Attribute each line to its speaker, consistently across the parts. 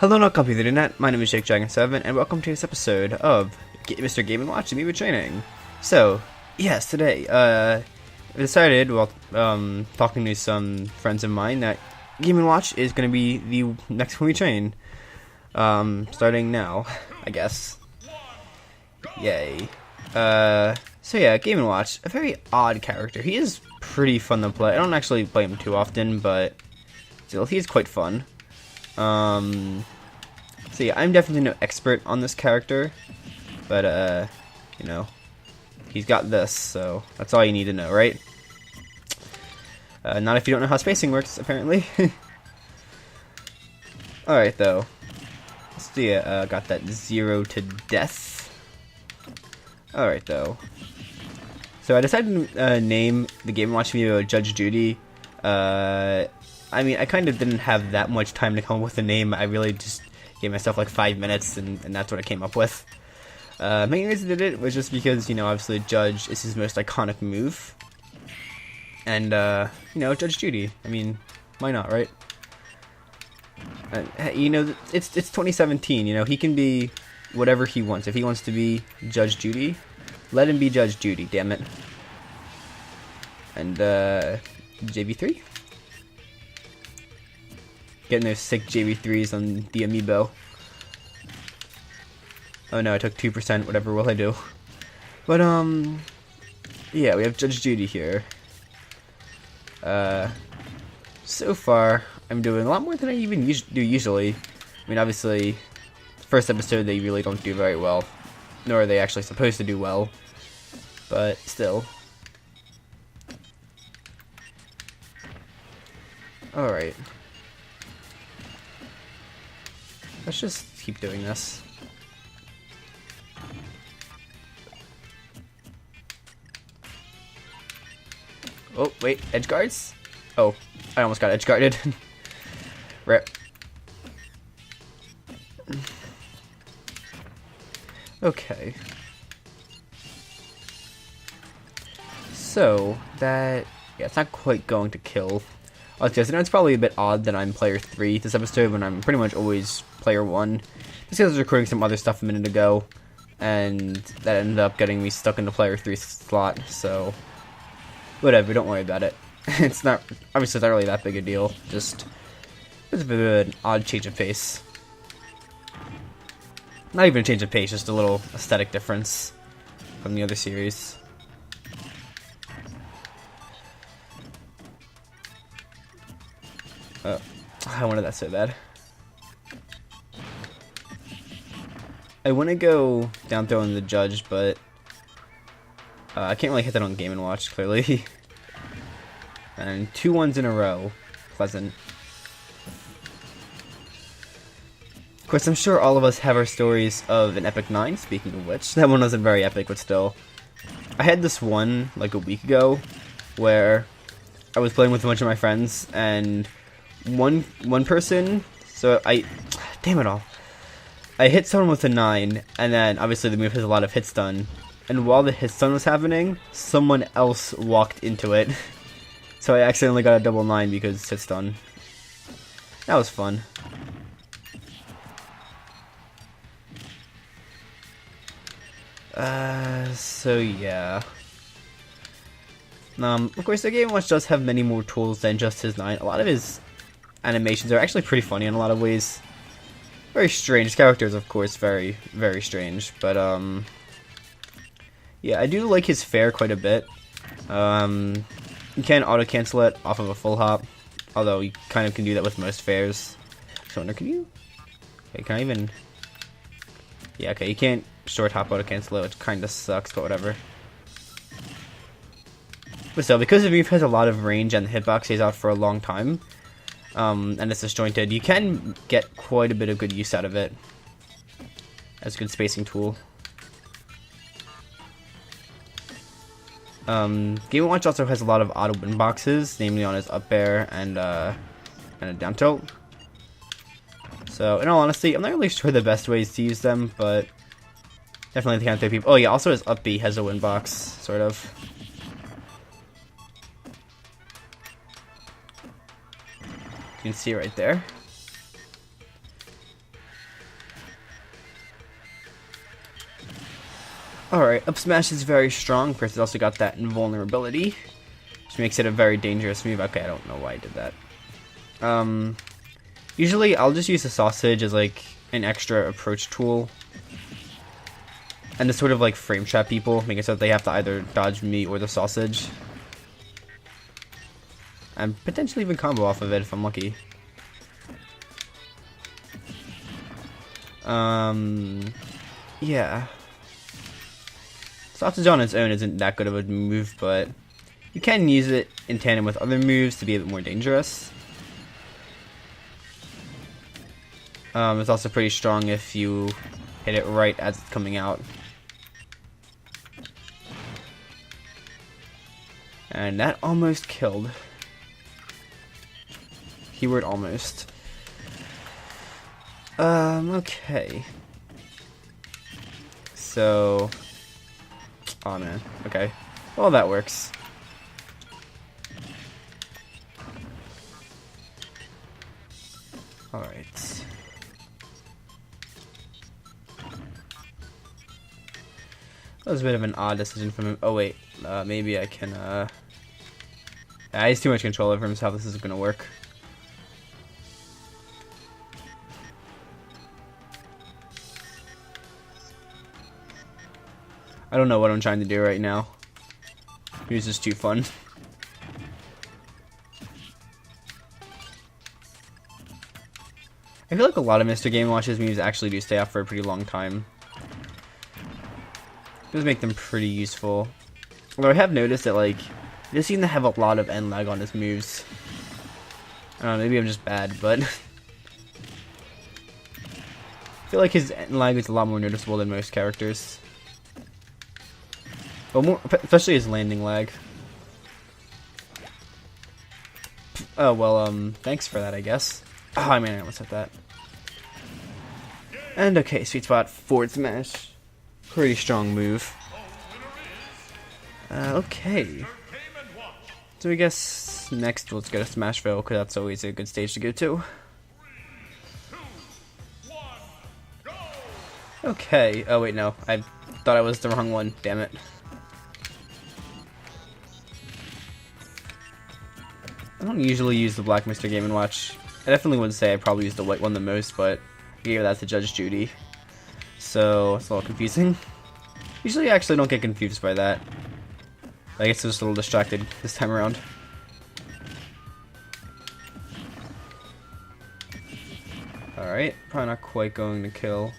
Speaker 1: Hello, no copy of the internet. My name is Judgmental, and welcome to this episode of Mr. Game & Watch Amiibo Training. So, yes, today, I decided, while talking to some friends of mine, that Game & Watch is going to be the next one we train. Starting now, I guess. Yay. So yeah, Game & Watch, a very odd character. He is pretty fun to play. I don't actually play him too often, but still, he is quite fun. So yeah, I'm definitely no expert on this character, but, you know, he's got this, so that's all you need to know, right? Not if you don't know how spacing works, apparently. Alright, though. Let's see, got that 0 to death. Alright, though. So I decided to name the Game & Watch Amiibo Judge Judy. I mean, I kind of didn't have that much time to come up with a name. I really just gave myself like 5 minutes, and that's what I came up with. Main reason I did it was just because, you know, obviously Judge is his most iconic move. And, you know, Judge Judy. I mean, why not, right? You know, it's 2017, you know, he can be whatever he wants. If he wants to be Judge Judy, let him be Judge Judy, damn it. And, JB3? Getting those sick JB3s on the Amiibo. Oh no, I took 2%, whatever will I do? But, yeah, we have Judge Judy here. So far, I'm doing a lot more than I even do usually. I mean, obviously, the first episode they really don't do very well. Nor are they actually supposed to do well. But, still. Alright. Let's just keep doing this. Oh, wait, edge guards? Oh, I almost got edge guarded. Rip. Okay. So, that... yeah, it's not quite going to kill. I know it's probably a bit odd that I'm player 3 this episode when I'm pretty much always player 1. Just because I was recording some other stuff a minute ago, and that ended up getting me stuck in the player 3 slot, so... whatever, don't worry about it. It's not... obviously it's not really that big a deal, just... it's a bit of an odd change of pace. Not even a change of pace, just a little aesthetic difference from the other series. Oh, I wanted that so bad. I want to go down throwing the Judge, but I can't really hit that on Game & Watch, clearly. And 2 1s in a row. Pleasant. Of course, I'm sure all of us have our stories of an Epic 9, speaking of which. That one wasn't very epic, but still. I had this one, like, a week ago, where I was playing with a bunch of my friends, and one person, so damn it all. I hit someone with a 9, and then obviously the move has a lot of hit stun. And while the hit stun was happening, someone else walked into it. So I accidentally got a double 9 because it's hit stun. That was fun. So yeah. Of course, the Game & Watch does have many more tools than just his 9. A lot of his animations are actually pretty funny in a lot of ways. Very strange. His character is, of course, very, very strange. But, yeah, I do like his fair quite a bit. You can auto-cancel it off of a full hop. Although, you kind of can do that with most fairs. So, can you? Okay, can I even... yeah, okay, you can't short hop auto-cancel it, which kind of sucks, but whatever. But still, because the move has a lot of range and the hitbox stays out for a long time, and it's disjointed, you can get quite a bit of good use out of it as a good spacing tool. Game & Watch also has a lot of auto win boxes, namely on his up air and a down tilt. So, in all honesty, I'm not really sure the best ways to use them, but definitely the kind of people. Oh yeah, also his up B has a win box, sort of. You can see right there. Alright, up smash is very strong. Of course, it's also got that invulnerability, which makes it a very dangerous move. Okay, I don't know why I did that. Usually I'll just use the sausage as like an extra approach tool. And to sort of like frame trap people, make it so that they have to either dodge me or the sausage. And potentially even combo off of it if I'm lucky. Yeah. Sausage on its own isn't that good of a move, but you can use it in tandem with other moves to be a bit more dangerous. It's also pretty strong if you hit it right as it's coming out. And that almost killed. Keyword almost. Okay. So... oh man, okay. Well, that works. Alright. That was a bit of an odd decision from him. Oh wait, maybe I can, I have too much control over him, so how this is gonna work. I don't know what I'm trying to do right now. It's just too fun. I feel like a lot of Mr. Game & Watch's moves actually do stay off for a pretty long time. It does make them pretty useful. Although I have noticed that, like, he does seem to have a lot of end lag on his moves. I don't know, maybe I'm just bad, but... I feel like his end lag is a lot more noticeable than most characters. Well, more, especially his landing lag. Oh, well, thanks for that, I guess. Oh, I mean, I almost hit that. And okay, sweet spot, forward smash. Pretty strong move. Okay. So I guess next let's go to Smashville, because that's always a good stage to go to. Okay, oh wait, no. I thought I was the wrong one, damn it. I don't usually use the black Mr. Game & Watch. I definitely would say I probably use the white one the most, but I gave that to Judge Judy. So, it's a little confusing. Usually I actually don't get confused by that. I guess I was just a little distracted this time around. Alright, probably not quite going to kill.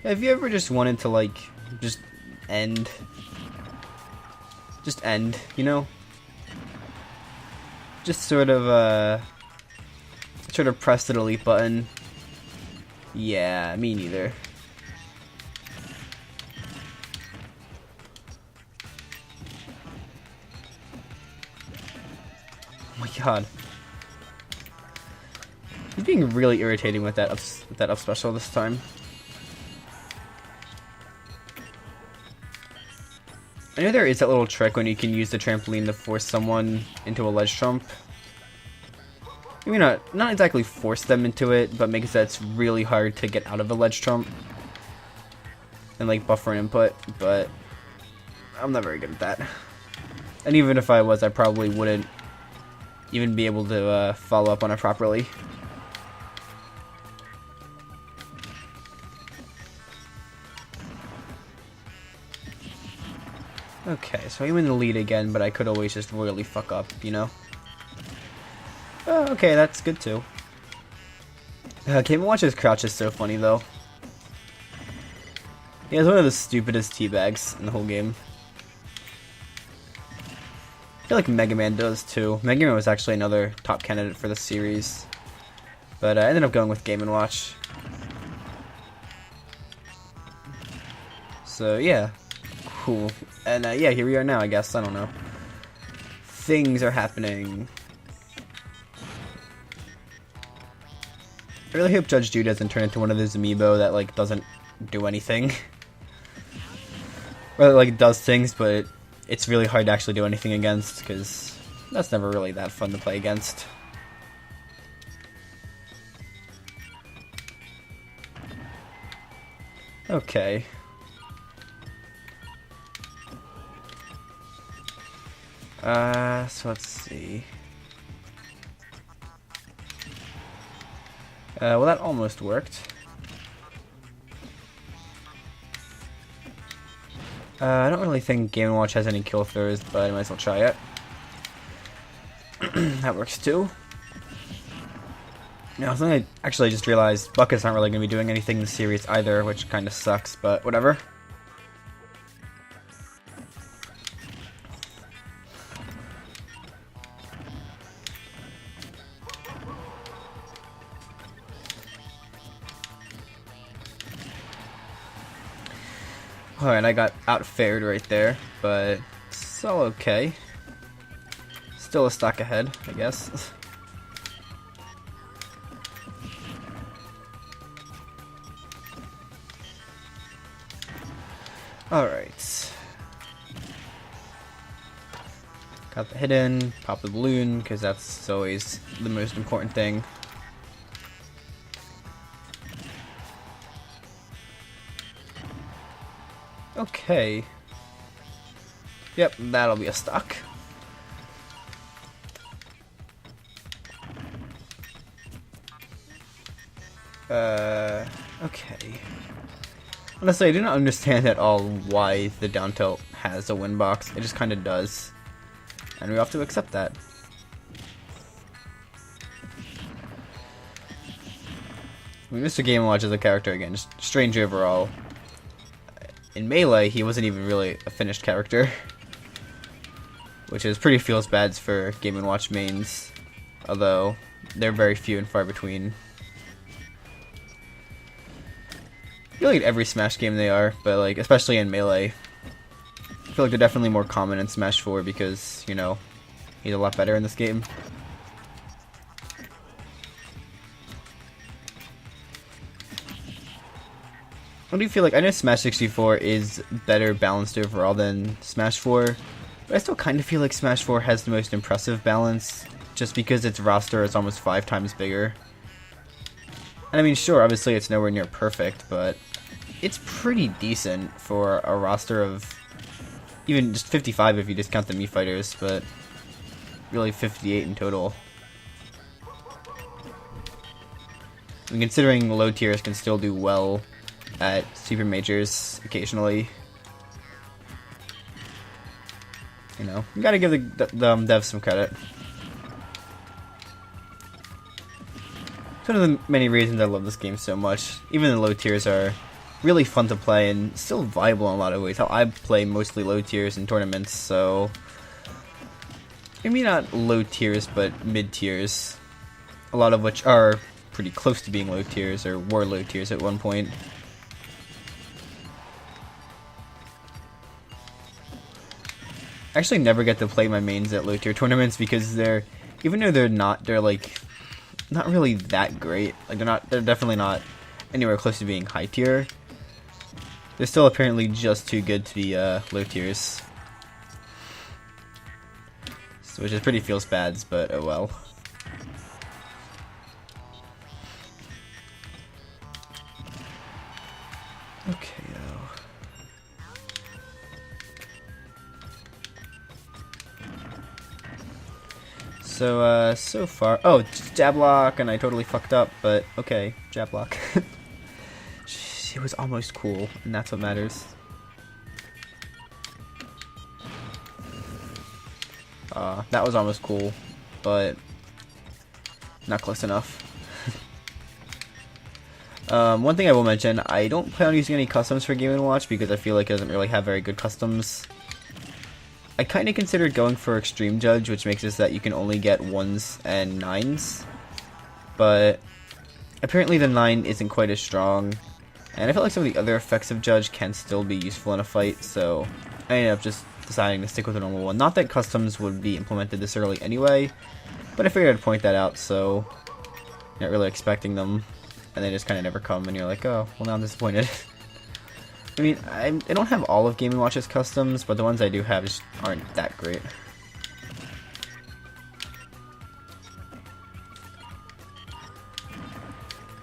Speaker 1: Have you ever just wanted to, like, just end? Just end, you know? Just sort of press the delete button. Yeah, me neither. Oh my god. He's being really irritating with that up special this time. I know there is that little trick when you can use the trampoline to force someone into a ledge trump. Maybe not exactly force them into it, but make it so that it's really hard to get out of a ledge trump. And like buffer input, but I'm not very good at that. And even if I was, I probably wouldn't even be able to follow up on it properly. Okay, so I'm in the lead again, but I could always just royally fuck up, you know? Oh, okay, that's good too. Game & Watch's crouch is so funny though. He has one of the stupidest teabags in the whole game. I feel like Mega Man does too. Mega Man was actually another top candidate for the series. But I ended up going with Game & Watch. So yeah. Cool. And yeah, here we are now, I guess. I don't know. Things are happening. I really hope Judge Judy doesn't turn into one of those Amiibo that, like, doesn't do anything. Or, like, does things, but it's really hard to actually do anything against, because that's never really that fun to play against. Okay. So let's see. Well, that almost worked. I don't really think Game & Watch has any kill throws, but I might as well try it. That works too. Now, something I actually just realized, buckets aren't really going to be doing anything in the series either, which kind of sucks, but whatever. Alright, I got outfared right there, but it's all okay. Still a stock ahead, I guess. Alright. Got the hidden, pop the balloon, because that's always the most important thing. Okay. Yep, that'll be a stock. Okay. Honestly, I do not understand at all why the down tilt has a win box. It just kind of does. And we have to accept that. I mean, Mr. Game & Watch is a character again, just strange overall. In Melee, he wasn't even really a finished character. Which is pretty feels bad for Game & Watch mains. Although, they're very few and far between. I feel like in every Smash game they are, but like, especially in Melee. I feel like they're definitely more common in Smash 4 because, you know, he's a lot better in this game. What do you feel like? I know Smash 64 is better balanced overall than Smash 4, but I still kind of feel like Smash 4 has the most impressive balance, just because its roster is almost 5 times bigger. And I mean, sure, obviously it's nowhere near perfect, but it's pretty decent for a roster of even just 55 if you discount the Mii fighters, but really 58 in total. And considering low tiers can still do well at super majors occasionally, you know, you gotta give the devs some credit. It's one of the many reasons I love this game so much. Even the low tiers are really fun to play and still viable in a lot of ways. How I play mostly low tiers in tournaments, so maybe not low tiers, but mid tiers. A lot of which are pretty close to being low tiers, or were low tiers at one point. I actually never get to play my mains at low tier tournaments because they're, even though they're like not really that great. Like they're definitely not anywhere close to being high tier. They're still apparently just too good to be low tiers. So, which is pretty feels bad, but oh well. Okay, so far, oh, jab lock, and I totally fucked up, but okay, jab lock. It was almost cool, and that's what matters. That was almost cool, but not close enough. One thing I will mention, I don't plan on using any customs for Game & Watch because I feel like it doesn't really have very good customs. I kind of considered going for Extreme Judge, which makes it so that you can only get 1s and 9s, but apparently the 9 isn't quite as strong, and I feel like some of the other effects of Judge can still be useful in a fight, so I ended up just deciding to stick with the normal one. Not that customs would be implemented this early anyway, but I figured I'd point that out, so not really expecting them, and they just kind of never come, and you're like, oh, well now I'm disappointed. I mean, I don't have all of Game & Watch's customs, but the ones I do have just aren't that great.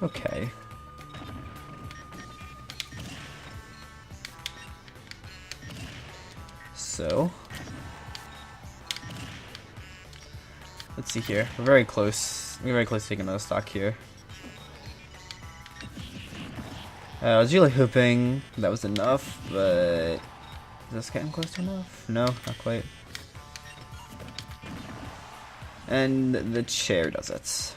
Speaker 1: Okay. So let's see here. We're very close. We're very close to taking another stock here. I was really hoping that was enough, but is this getting close to enough? No, not quite. And the chair does it.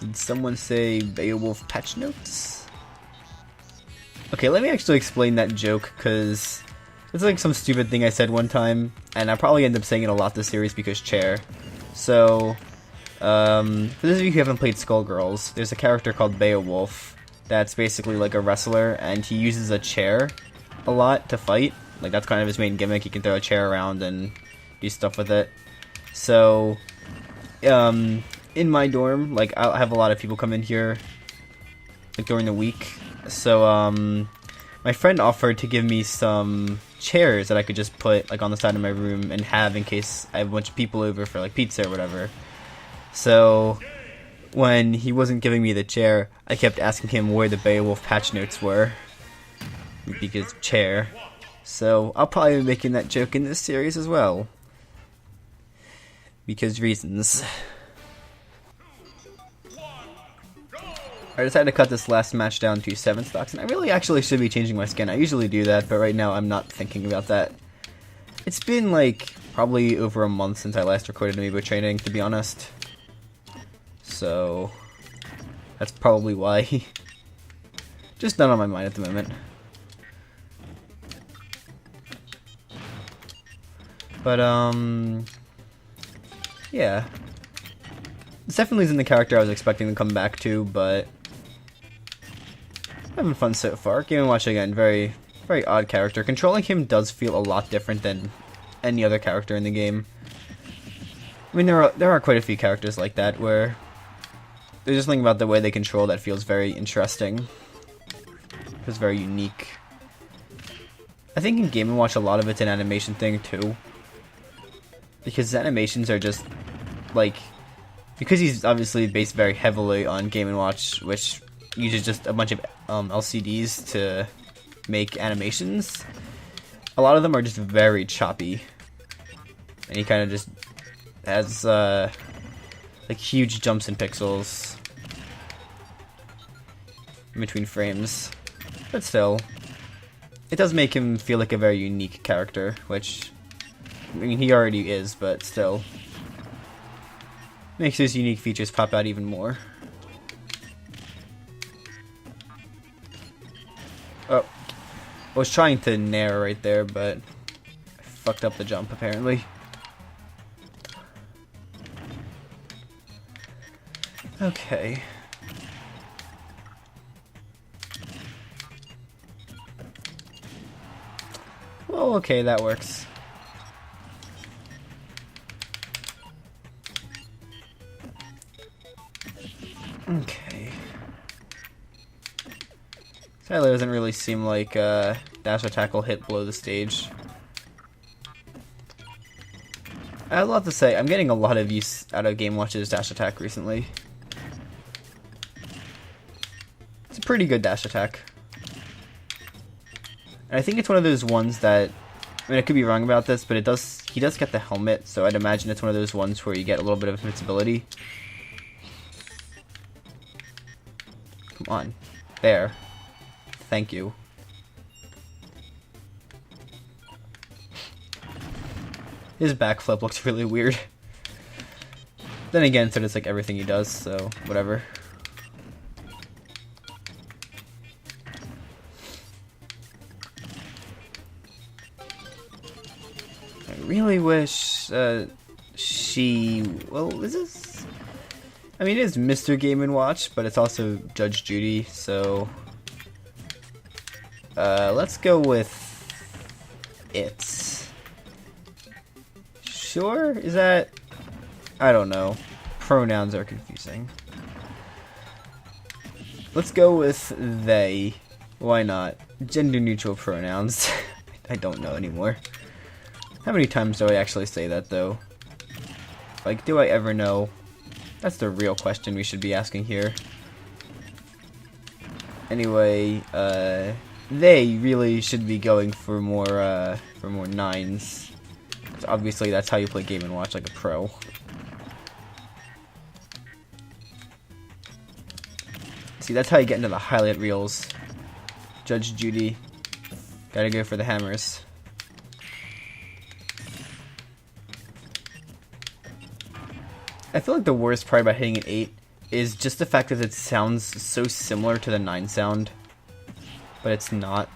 Speaker 1: Did someone say Beowulf patch notes? Okay, let me actually explain that joke, because it's like some stupid thing I said one time, and I probably end up saying it a lot this series because chair. So, for those of you who haven't played Skullgirls, there's a character called Beowulf that's basically like a wrestler, and he uses a chair a lot to fight. Like, that's kind of his main gimmick. He can throw a chair around and do stuff with it. So, in my dorm, like, I'll have a lot of people come in here, like, during the week. So, my friend offered to give me some chairs that I could just put, like, on the side of my room and have in case I have a bunch of people over for, like, pizza or whatever. So, when he wasn't giving me the chair, I kept asking him where the Beowulf patch notes were. Because chair. So, I'll probably be making that joke in this series as well. Because reasons. I decided to cut this last match down to 7 stocks, and I really actually should be changing my skin. I usually do that, but right now I'm not thinking about that. It's been like probably over a month since I last recorded Amiibo training, to be honest. So, that's probably why. Just not on my mind at the moment. But, yeah. This definitely isn't the character I was expecting to come back to, but having fun so far. Game & Watch again, very, very odd character. Controlling him does feel a lot different than any other character in the game. I mean, there are quite a few characters like that where there's just something about the way they control that feels very interesting. It's very unique. I think in Game & Watch a lot of it's an animation thing too. Because his animations are just, like, because he's obviously based very heavily on Game & Watch, which uses just a bunch of LCDs to make animations, a lot of them are just very choppy. And he kind of just has, like, huge jumps in pixels in between frames. But still, it does make him feel like a very unique character, which, I mean, he already is, but still makes his unique features pop out even more. Oh, I was trying to nair right there, but I fucked up the jump apparently. Okay. Well, okay, that works. Okay. Sadly, it doesn't really seem like dash attack will hit below the stage. I have a lot to say. I'm getting a lot of use out of Game Watch's dash attack recently. It's a pretty good dash attack. And I think it's one of those ones that, I mean, I could be wrong about this, but he does get the helmet, so I'd imagine it's one of those ones where you get a little bit of invincibility. Come on. There. Thank you. His backflip looks really weird. Then again, so does like everything he does, so whatever. I really wish she... Well, is this... I mean, it is Mr. Game & Watch, but it's also Judge Judy, so... let's go with... it. Sure? Is that... I don't know. Pronouns are confusing. Let's go with they. Why not? Gender-neutral pronouns. I don't know anymore. How many times do I actually say that, though? Like, do I ever know? That's the real question we should be asking here. Anyway, they really should be going for more 9s. Obviously, that's how you play Game & Watch like a pro. See, that's how you get into the highlight reels. Judge Judy. Gotta go for the hammers. I feel like the worst part about hitting an 8 is just the fact that it sounds so similar to the 9 sound. But it's not.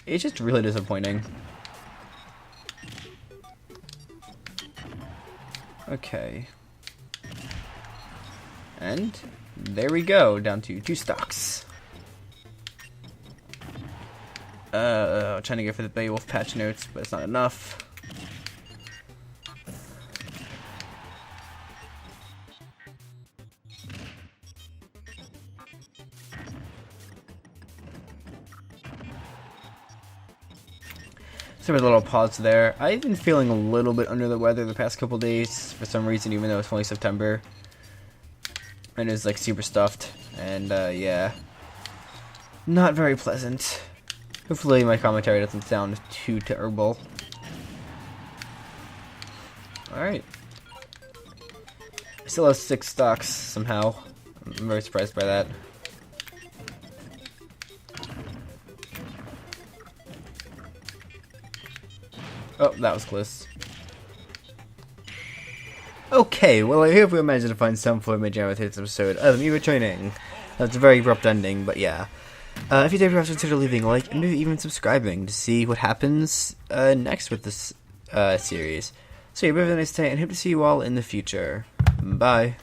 Speaker 1: It's just really disappointing. Okay. And there we go, down to 2 stocks. Trying to go for the Beowulf patch notes, but it's not enough. So a little pause there. I've been feeling a little bit under the weather the past couple days for some reason, even though it's only September. And it's like super stuffed, and yeah, not very pleasant. Hopefully my commentary doesn't sound too terrible. Alright. I still have 6 stocks somehow. I'm very surprised by that. Oh, that was close. Okay, well I hope we managed to find some form of joy with this episode of Amiibo training. That's a very abrupt ending, but yeah. If you did, perhaps consider leaving a like and maybe even subscribing to see what happens next with this series. So yeah, have a nice day and hope to see you all in the future. Bye.